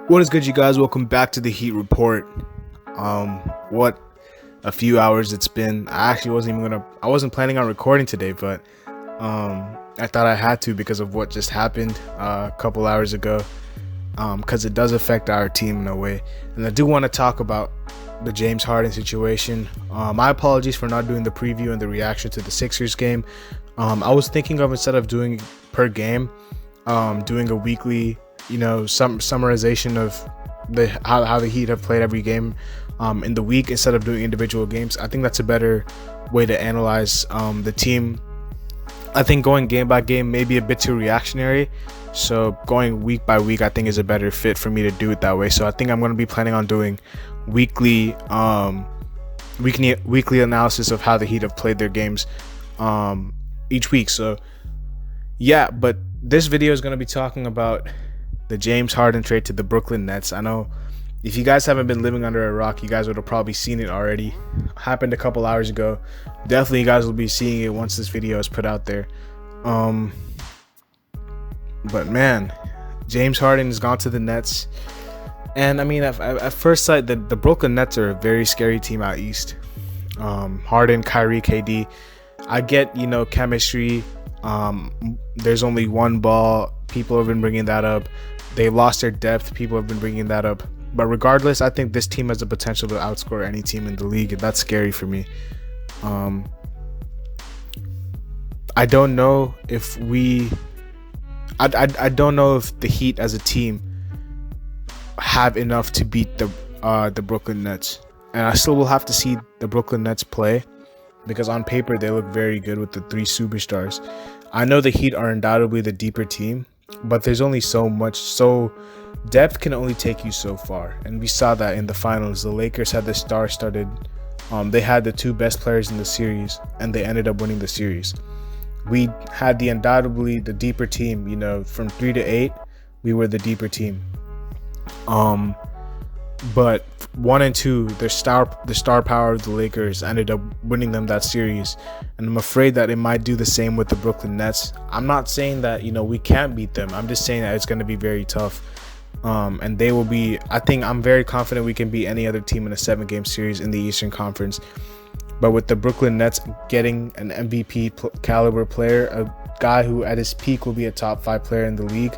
What is good, you guys? Welcome back to the Heat Report. What a few hours it's been. I wasn't planning on recording today, but I thought I had to because of what just happened a couple hours ago. Because it does affect our team in a way, and I do want to talk about the James Harden situation. My apologies for not doing the preview and the reaction to the Sixers game. I was thinking of, instead of doing per game, doing a weekly, some summarization of how the Heat have played every game in the week instead of doing individual games. I think that's a better way to analyze the team. I think going game by game may be a bit too reactionary, so going week by week I think is a better fit for me to do it that way. So I think I'm going to be planning on doing weekly analysis of how the Heat have played their games each week. So yeah, but this video is going to be talking about the James Harden trade to the Brooklyn Nets. I know if you guys haven't been living under a rock, you guys would have probably seen it already. Happened a couple hours ago. Definitely you guys will be seeing it once this video is put out there. But man, James Harden has gone to the Nets. And I mean, at first sight, the Brooklyn Nets are a very scary team out east. Harden, Kyrie, KD. I get, chemistry. There's only one ball. People have been bringing that up. They lost their depth. People have been bringing that up. But regardless, I think this team has the potential to outscore any team in the league, and that's scary for me. I don't know if I don't know if the Heat as a team have enough to beat the Brooklyn Nets, and I still will have to see the Brooklyn Nets play, because on paper they look very good with the three superstars. I know the Heat are undoubtedly the deeper team, but there's only so much. So depth can only take you so far, and we saw that in the finals. The Lakers had the star-studded. They had the two best players in the series, and they ended up winning the series. We had undoubtedly the deeper team. From 3 to 8, we were the deeper team. But 1 and 2, the star power of the Lakers ended up winning them that series, and I'm afraid that it might do the same with the Brooklyn Nets. I'm not saying that we can't beat them. I'm just saying that it's going to be very tough, and they will be. I'm very confident we can beat any other team in a 7-game series in the Eastern Conference. But with the Brooklyn Nets getting an MVP caliber player, a guy who at his peak will be a top 5 player in the league,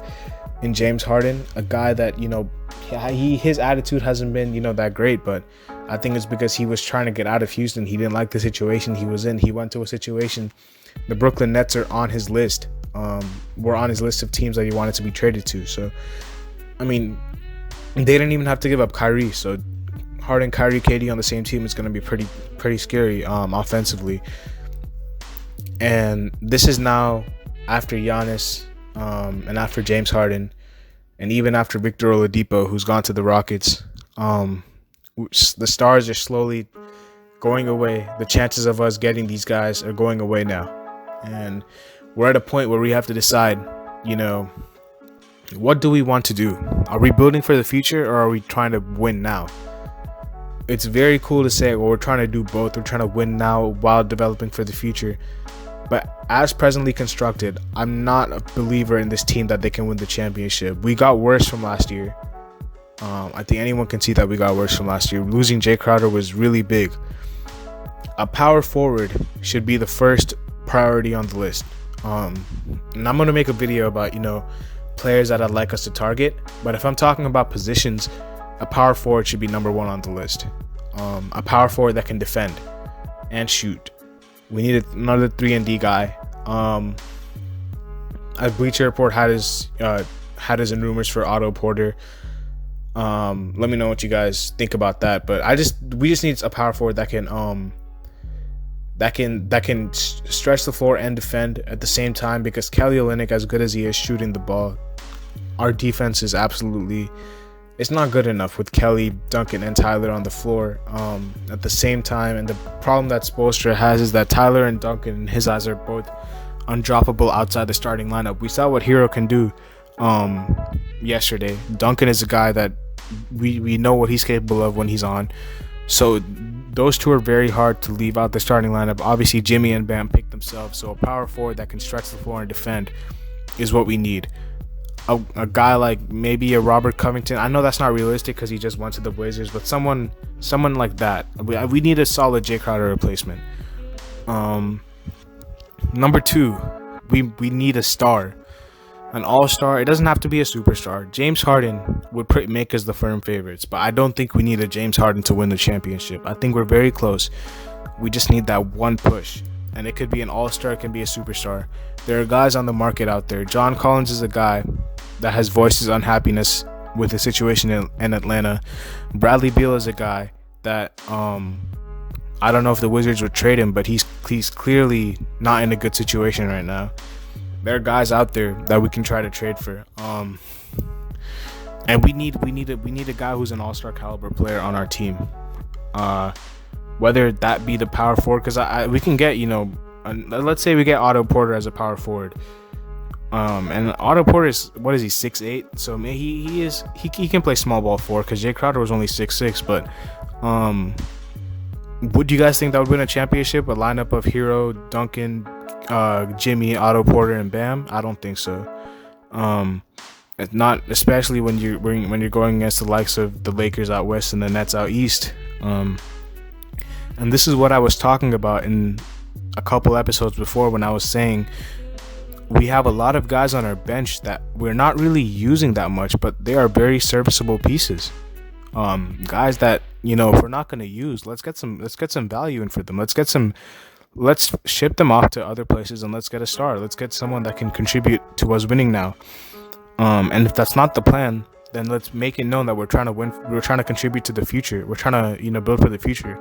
in James Harden, a guy that his attitude hasn't been that great, but I think it's because he was trying to get out of Houston. He didn't like the situation he was in. He went to a situation. The Brooklyn Nets are on his list. Were on his list of teams that he wanted to be traded to. So I mean, they didn't even have to give up Kyrie. So Harden, Kyrie, KD on the same team is going to be pretty scary offensively. And this is now after Giannis, and after James Harden, and even after Victor Oladipo, who's gone to the Rockets. The stars are slowly going away. The chances of us getting these guys are going away now, and we're at a point where we have to decide, what do we want to do? Are we building for the future, or are we trying to win now? It's very cool to say, well, we're trying to do both. We're trying to win now while developing for the future. But as presently constructed, I'm not a believer in this team that they can win the championship. We got worse from last year. I think anyone can see that we got worse from last year. Losing Jay Crowder was really big. A power forward should be the first priority on the list. And I'm going to make a video about, players that I'd like us to target. But if I'm talking about positions, a power forward should be number 1 on the list. A power forward that can defend and shoot. We need another 3-and-D guy. Bleacher Report had his in rumors for Otto Porter. Let me know what you guys think about that. But we just need a power forward that can stretch the floor and defend at the same time. Because Kelly Olynyk, as good as he is shooting the ball, our defense is it's not good enough with Kelly, Duncan, and Tyler on the floor at the same time. And the problem that Spoelstra has is that Tyler and Duncan, in his eyes, are both undroppable outside the starting lineup. We saw what Hero can do yesterday. Duncan is a guy that we know what he's capable of when he's on. So those two are very hard to leave out the starting lineup. Obviously, Jimmy and Bam pick themselves. So a power forward that can stretch the floor and defend is what we need. a guy like maybe a Robert Covington. I know that's not realistic because he just went to the Blazers, but someone like that. We need a solid Jay Crowder replacement. Number 2, we need a star, an all-star. It doesn't have to be a superstar. James Harden would make us the firm favorites, but I don't think we need a James Harden to win the championship. I think we're very close. We just need that one push, and it could be an all-star, it can be a superstar. There are guys on the market out there. John Collins is a guy that has voiced his unhappiness with the situation in Atlanta. Bradley Beal is a guy that I don't know if the Wizards would trade him, but he's clearly not in a good situation right now. There are guys out there that we can try to trade for. And we need a guy who's an all-star caliber player on our team. Whether that be the power forward, because we can get, let's say we get Otto Porter as a power forward. And Otto Porter is, what is he, 6'8"? So he can play small ball forward because Jay Crowder was only 6'6". But would you guys think that would win a championship? A lineup of Hero, Duncan, Jimmy, Otto Porter, and Bam? I don't think so. It's not, especially when you're going against the likes of the Lakers out west and the Nets out east. And this is what I was talking about in a couple episodes before when I was saying we have a lot of guys on our bench that we're not really using that much, but they are very serviceable pieces. Guys that, if we're not going to use, let's get some value in for them. Let's ship them off to other places and let's get a star. Let's get someone that can contribute to us winning now. And if that's not the plan, then let's make it known that we're trying to win. We're trying to contribute to the future. We're trying to, build for the future.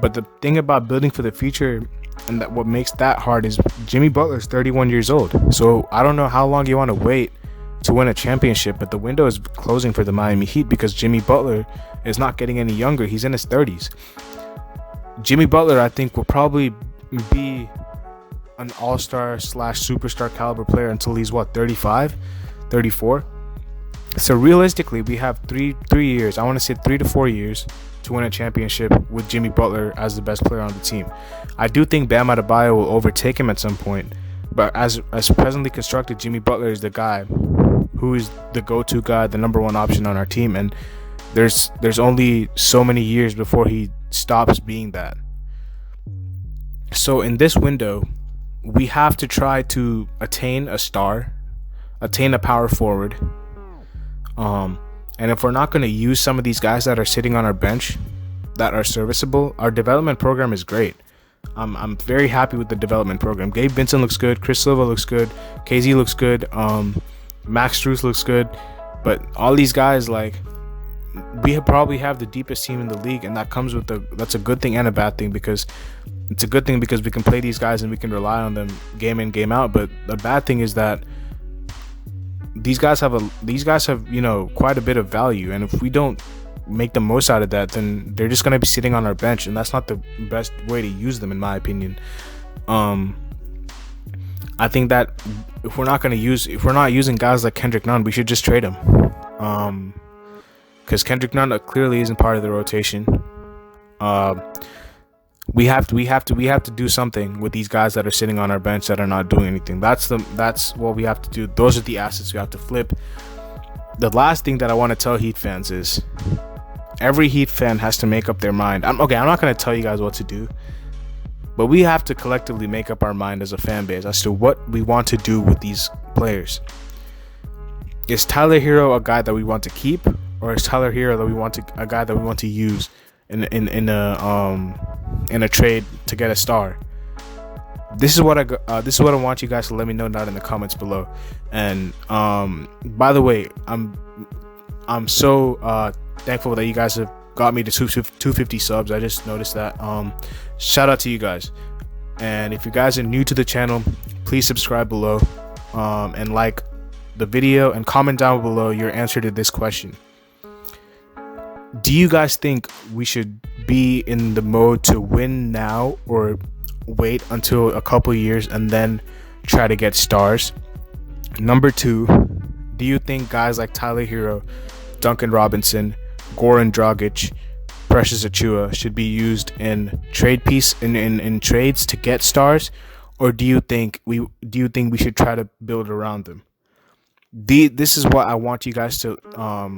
But the thing about building for the future, and that what makes that hard, is Jimmy Butler's 31 years old. So I don't know how long you want to wait to win a championship, but the window is closing for the Miami Heat because Jimmy Butler is not getting any younger. He's in his 30s. Jimmy Butler, I think, will probably be an all-star / superstar caliber player until he's 35, 34. So realistically, we have three years. I want to say 3 to 4 years to win a championship with Jimmy Butler as the best player on the team. I do think Bam Adebayo will overtake him at some point, but as presently constructed, Jimmy Butler is the guy who is the go-to guy, the number one option on our team, and there's only so many years before he stops being that. So in this window, we have to try to attain a star, attain a power forward. And if we're not going to use some of these guys that are sitting on our bench that are serviceable, our development program is great. I'm very happy with the development program. Gabe Vincent looks good. Chris Silva looks good. KZ looks good. Max Strus looks good. But all these guys, we probably have the deepest team in the league, and that's a good thing and a bad thing, because it's a good thing because we can play these guys and we can rely on them game in, game out. But the bad thing is that these guys have quite a bit of value, and if we don't make the most out of that, then they're just going to be sitting on our bench, and that's not the best way to use them, in my opinion. I think that if we're not using guys like Kendrick Nunn, we should just trade him, because Kendrick Nunn clearly isn't part of the rotation. We have to do something with these guys that are sitting on our bench that are not doing anything. That's what we have to do. Those are the assets we have to flip. The last thing that I want to tell Heat fans is every Heat fan has to make up their mind. I'm not going to tell you guys what to do, but we have to collectively make up our mind as a fan base as to what we want to do with these players. Is Tyler Hero a guy that we want to keep, or is Tyler Hero a guy that we want to use in a trade to get a star? This is what I want you guys to let me know down in the comments below. And by the way, I'm so thankful that you guys have got me to 250 subs. I just noticed that. Shout out to you guys. And if you guys are new to the channel, please subscribe below, and like the video, and comment down below your answer to this question. Do you guys think we should be in the mode to win now, or wait until a couple years and then try to get stars? Number 2, do you think guys like Tyler Hero, Duncan Robinson, Goran Dragic, Precious Achiuwa should be used in in trades to get stars, or do you think we should try to build around them? This is what I want you guys to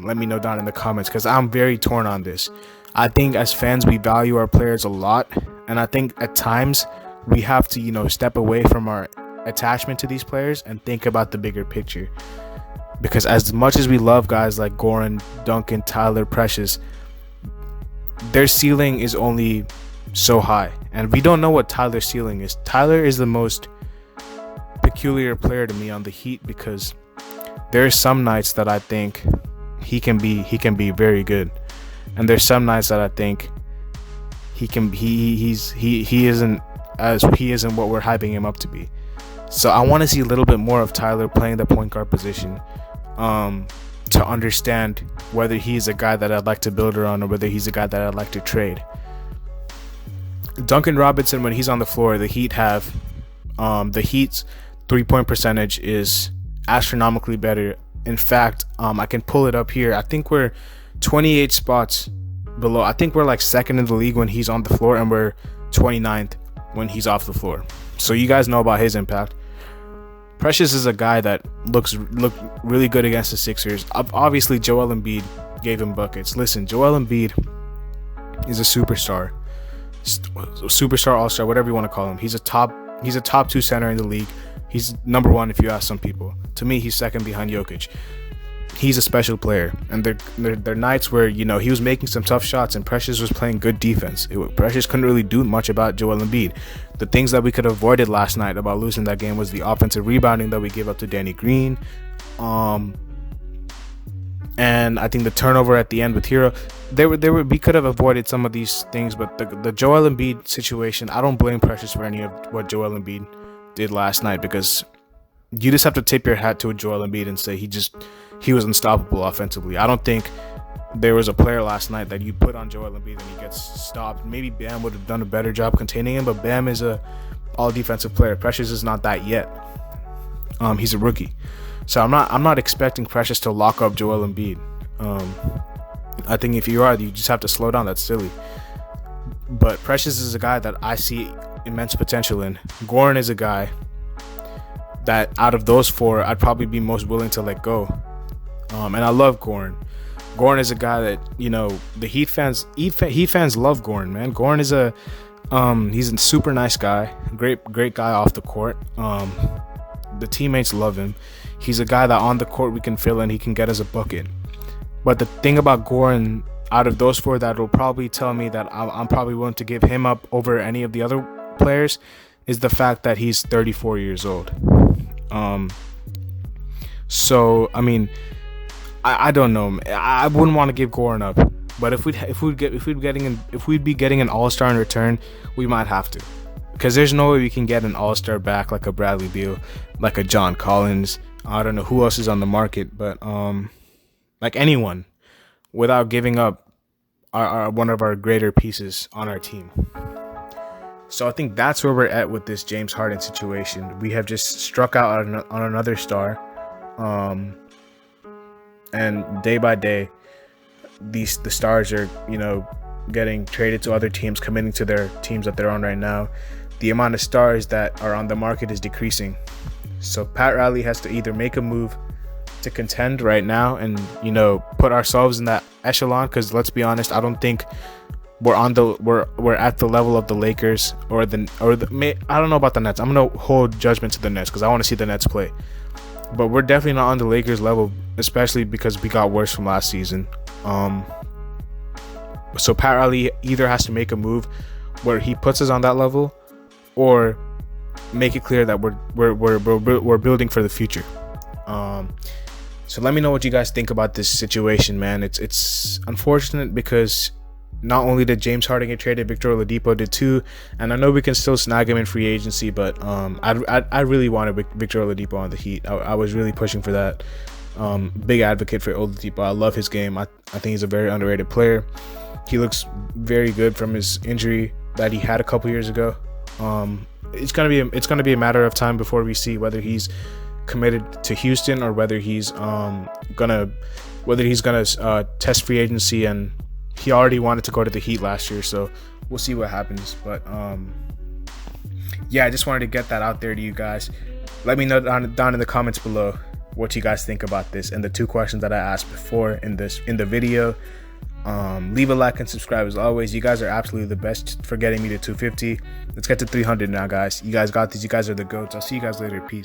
let me know down in the comments, because I'm very torn on this. I think as fans we value our players a lot, and I think at times we have to, step away from our attachment to these players and think about the bigger picture. Because as much as we love guys like Goran, Duncan, Tyler, Precious, their ceiling is only so high, and we don't know what Tyler's ceiling is. Tyler is the most peculiar player to me on the Heat, because there's some nights that I think he can be very good, and there's some nights that I think he isn't what we're hyping him up to be. So I want to see a little bit more of Tyler playing the point guard position, to understand whether he's a guy that I'd like to build around or whether he's a guy that I'd like to trade. Duncan Robinson, when he's on the floor, the Heat's 3-point percentage is astronomically better. In fact, I can pull it up here. I think we're 28 spots below. I think we're like second in the league when he's on the floor, and we're 29th when he's off the floor. So you guys know about his impact. Precious is a guy that looked really good against the Sixers. Obviously, Joel Embiid gave him buckets. Listen, Joel Embiid is a superstar, all-star, whatever you want to call him. He's a top 2 center in the league. He's number 1 if you ask some people. To me, he's second behind Jokic. He's a special player, and there nights where he was making some tough shots and Precious was playing good defense. Precious couldn't really do much about Joel Embiid. The things that we could have avoided last night about losing that game was the offensive rebounding that we gave up to Danny Green, and I think the turnover at the end with Hero. We could have avoided some of these things, but the Joel Embiid situation, I don't blame Precious for any of what Joel Embiid did last night, because you just have to tip your hat to a Joel Embiid and say he was unstoppable offensively. I don't think there was a player last night that you put on Joel Embiid and he gets stopped. Maybe Bam would have done a better job containing him, but Bam is a all defensive player. Precious is not that yet. He's a rookie, so I'm not expecting Precious to lock up Joel Embiid. I think if you are, you just have to slow down. That's silly. But Precious is a guy that I see immense potential in. Goran is a guy that out of those 4, I'd probably be most willing to let go. And I love Goran. Goran is a guy that, the Heat fans love Goran, man. Goran is he's a super nice guy, great guy off the court. The teammates love him. He's a guy that on the court we can fill in, he can get us a bucket. But the thing about Goran, out of those 4, that will probably tell me that I'm probably willing to give him up over any of the other players, is the fact that he's 34 years old. So I mean, I don't know. I wouldn't want to give Goran up, but if we'd be getting an all-star in return, we might have to, because there's no way we can get an all-star back like a Bradley Beal, like a John Collins. I don't know who else is on the market, but like anyone, without giving up our one of our greater pieces on our team. So I think that's where we're at with this James Harden situation. We have just struck out on another star, and day by day, the stars are getting traded to other teams, committing to their teams that they're on right now. The amount of stars that are on the market is decreasing. So Pat Riley has to either make a move to contend right now and put ourselves in that echelon, because let's be honest, I don't think we're at the level of the Lakers or I don't know about the Nets. I'm gonna hold judgment to the Nets because I want to see the Nets play, but we're definitely not on the Lakers level, especially because we got worse from last season. So Pat Riley either has to make a move where he puts us on that level, or make it clear that we're building for the future. So let me know what you guys think about this situation, man. It's unfortunate because not only did James Harden get traded, Victor Oladipo did too, and I know we can still snag him in free agency, but I really wanted Victor Oladipo on the Heat. I was really pushing for that. Big advocate for Oladipo. I love his game. I think he's a very underrated player. He looks very good from his injury that he had a couple years ago. It's gonna be a matter of time before we see whether he's committed to Houston or whether he's gonna test free agency. And he already wanted to go to the Heat last year, so we'll see what happens. But yeah, I just wanted to get that out there to you guys. Let me know down in the comments below. what you guys think about this and the 2 questions that I asked before in the video. Leave a like and subscribe as always. You guys are absolutely the best for getting me to 250. Let's get to 300 now, guys. You guys got this. You guys are the GOATs. I'll see you guys later. Peace.